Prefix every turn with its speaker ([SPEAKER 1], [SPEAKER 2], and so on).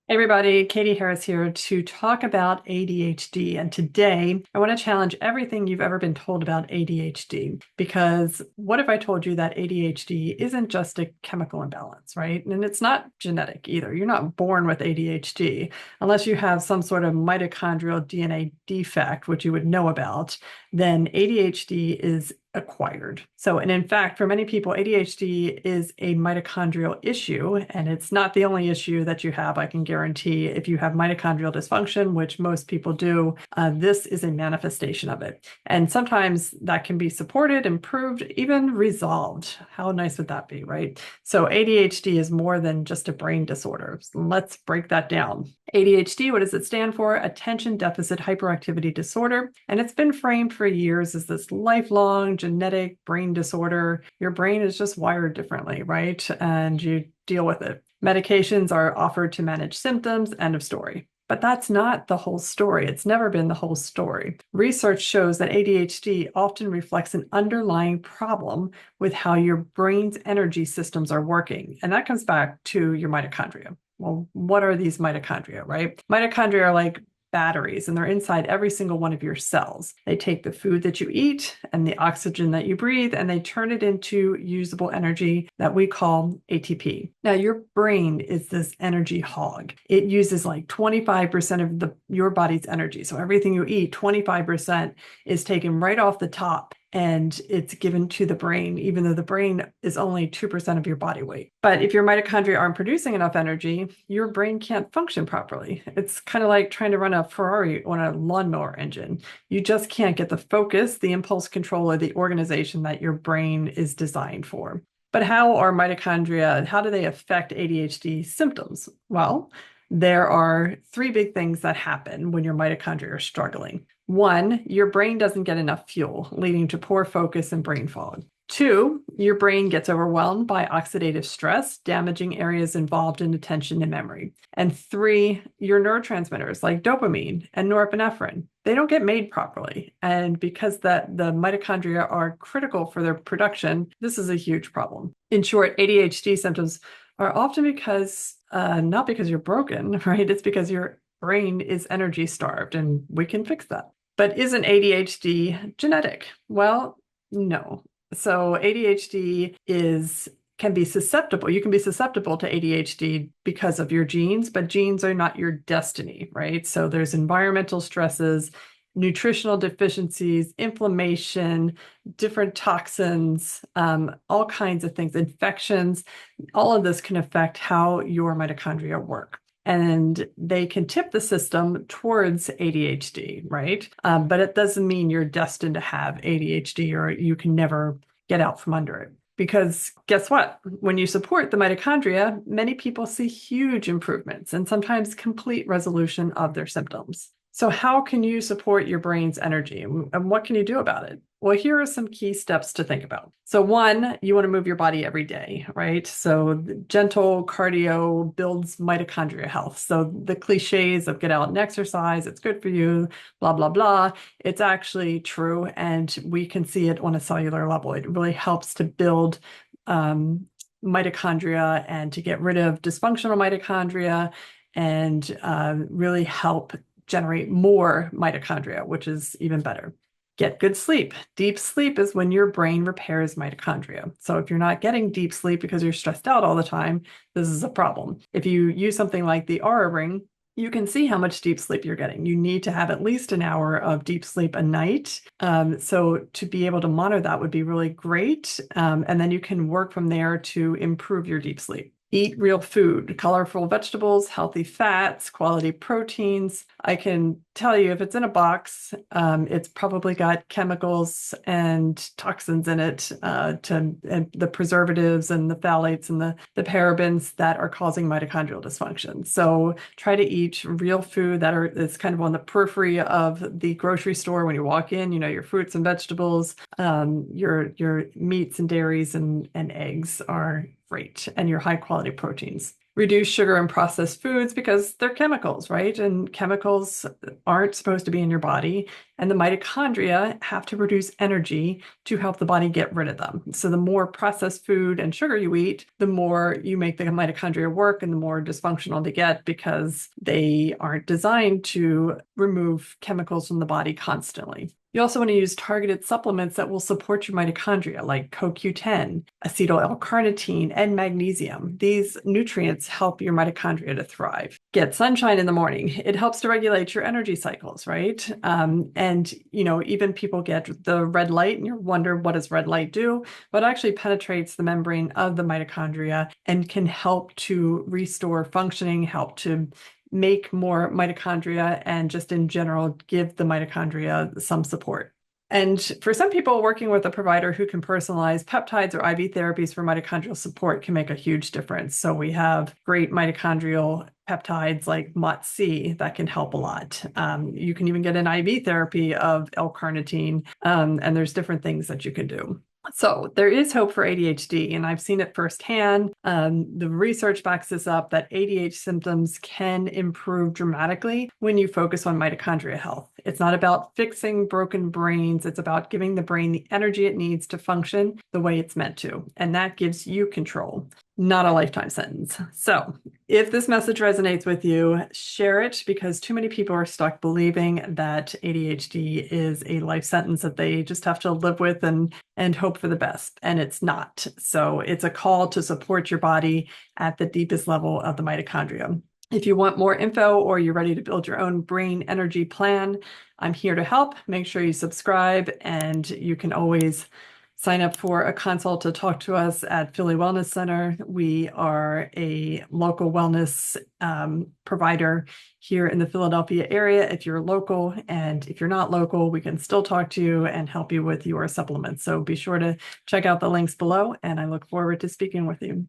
[SPEAKER 1] Hey everybody, Katie Harris here to talk about ADHD. And today I want to challenge everything you've ever been told about ADHD. Because what if I told you that ADHD isn't just a chemical imbalance, right? And it's not genetic either. You're not born with ADHD unless you have some sort of mitochondrial DNA defect, which you would know about. Then ADHD is acquired. So, and in fact, for many people, ADHD is a mitochondrial issue, and it's not the only issue that you have. I can guarantee if you have mitochondrial dysfunction, which most people do, this is a manifestation of it. And sometimes that can be supported, improved, even resolved. How nice would that be, right? So ADHD is more than just a brain disorder. So let's break that down. ADHD, what does it stand for? Attention Deficit Hyperactivity Disorder. And it's been framed for years as this lifelong genetic brain disorder. Your brain is just wired differently, right? And you deal with it. Medications are offered to manage symptoms, end of story. But that's not the whole story. It's never been the whole story. Research shows that ADHD often reflects an underlying problem with how your brain's energy systems are working. And that comes back to your mitochondria. Well, what are these mitochondria, right? Mitochondria are like batteries, and they're inside every single one of your cells. They take the food that you eat and the oxygen that you breathe, and they turn it into usable energy that we call ATP. Now, your brain is this energy hog. It uses like 25% of your body's energy. So everything you eat, 25% is taken right off the top, and it's given to the brain, even though the brain is only 2% of your body weight. But if your mitochondria aren't producing enough energy, your brain can't function properly. It's kind of like trying to run a Ferrari on a lawnmower engine. You just can't get the focus, the impulse control, or the organization that your brain is designed for. But how are mitochondria, how do they affect ADHD symptoms? Well, there are three big things that happen when your mitochondria are struggling. One, your brain doesn't get enough fuel, leading to poor focus and brain fog. Two, your brain gets overwhelmed by oxidative stress, damaging areas involved in attention and memory. And three, your neurotransmitters like dopamine and norepinephrine, they don't get made properly. And because the mitochondria are critical for their production, this is a huge problem. In short, ADHD symptoms are often not because you're broken, right? It's because your brain is energy starved, and we can fix that. But isn't ADHD genetic? Well, no. So ADHD can be susceptible. You can be susceptible to ADHD because of your genes, but genes are not your destiny, right? So there's environmental stresses, nutritional deficiencies, inflammation, different toxins, all kinds of things, infections. All of this can affect how your mitochondria work. And they can tip the system towards ADHD, right? But it doesn't mean you're destined to have ADHD or you can never get out from under it. Because guess what? When you support the mitochondria, many people see huge improvements and sometimes complete resolution of their symptoms. So how can you support your brain's energy, and what can you do about it? Well, here are some key steps to think about. So one, you want to move your body every day, right? So gentle cardio builds mitochondria health. So the cliches of get out and exercise, it's good for you, blah, blah, blah. It's actually true. And we can see it on a cellular level. It really helps to build mitochondria and to get rid of dysfunctional mitochondria and really help generate more mitochondria, which is even better. Get good sleep. Deep sleep is when your brain repairs mitochondria. So if you're not getting deep sleep because you're stressed out all the time, this is a problem. If you use something like the Aura Ring, you can see how much deep sleep you're getting. You need to have at least an hour of deep sleep a night. So to be able to monitor that would be really great. And then you can work from there to improve your deep sleep. Eat real food, colorful vegetables, healthy fats, quality proteins. I can tell you if it's in a box, it's probably got chemicals and toxins in it, and the preservatives and the phthalates and the parabens that are causing mitochondrial dysfunction. So try to eat real food that's kind of on the periphery of the grocery store when you walk in, your fruits and vegetables, your meats and dairies and eggs are great, and your high quality proteins. Reduce sugar and processed foods because they're chemicals, right? And chemicals aren't supposed to be in your body. And the mitochondria have to produce energy to help the body get rid of them. So the more processed food and sugar you eat, the more you make the mitochondria work and the more dysfunctional they get because they aren't designed to remove chemicals from the body constantly. You also want to use targeted supplements that will support your mitochondria, like CoQ10, acetyl L-carnitine, and magnesium. These nutrients help your mitochondria to thrive. Get sunshine in the morning. It helps to regulate your energy cycles, right? And, even people get the red light and you wonder, what does red light do? But it actually penetrates the membrane of the mitochondria and can help to restore functioning, help to make more mitochondria, and just in general, give the mitochondria some support. And for some people, working with a provider who can personalize peptides or IV therapies for mitochondrial support can make a huge difference. So we have great mitochondrial peptides like MOTS-C that can help a lot. You can even get an IV therapy of L-carnitine, and there's different things that you can do. So there is hope for ADHD, and I've seen it firsthand. The research backs this up that ADHD symptoms can improve dramatically when you focus on mitochondria health. It's not about fixing broken brains. It's about giving the brain the energy it needs to function the way it's meant to. And that gives you control, not a lifetime sentence. So if this message resonates with you, share it, because too many people are stuck believing that ADHD is a life sentence that they just have to live with and hope for the best. And it's not. So it's a call to support your body at the deepest level of the mitochondria. If you want more info or you're ready to build your own brain energy plan, I'm here to help. Make sure you subscribe, and you can always sign up for a consult to talk to us at Philly Wellness Center. We are a local wellness provider here in the Philadelphia area if you're local, and if you're not local, we can still talk to you and help you with your supplements. So be sure to check out the links below, and I look forward to speaking with you.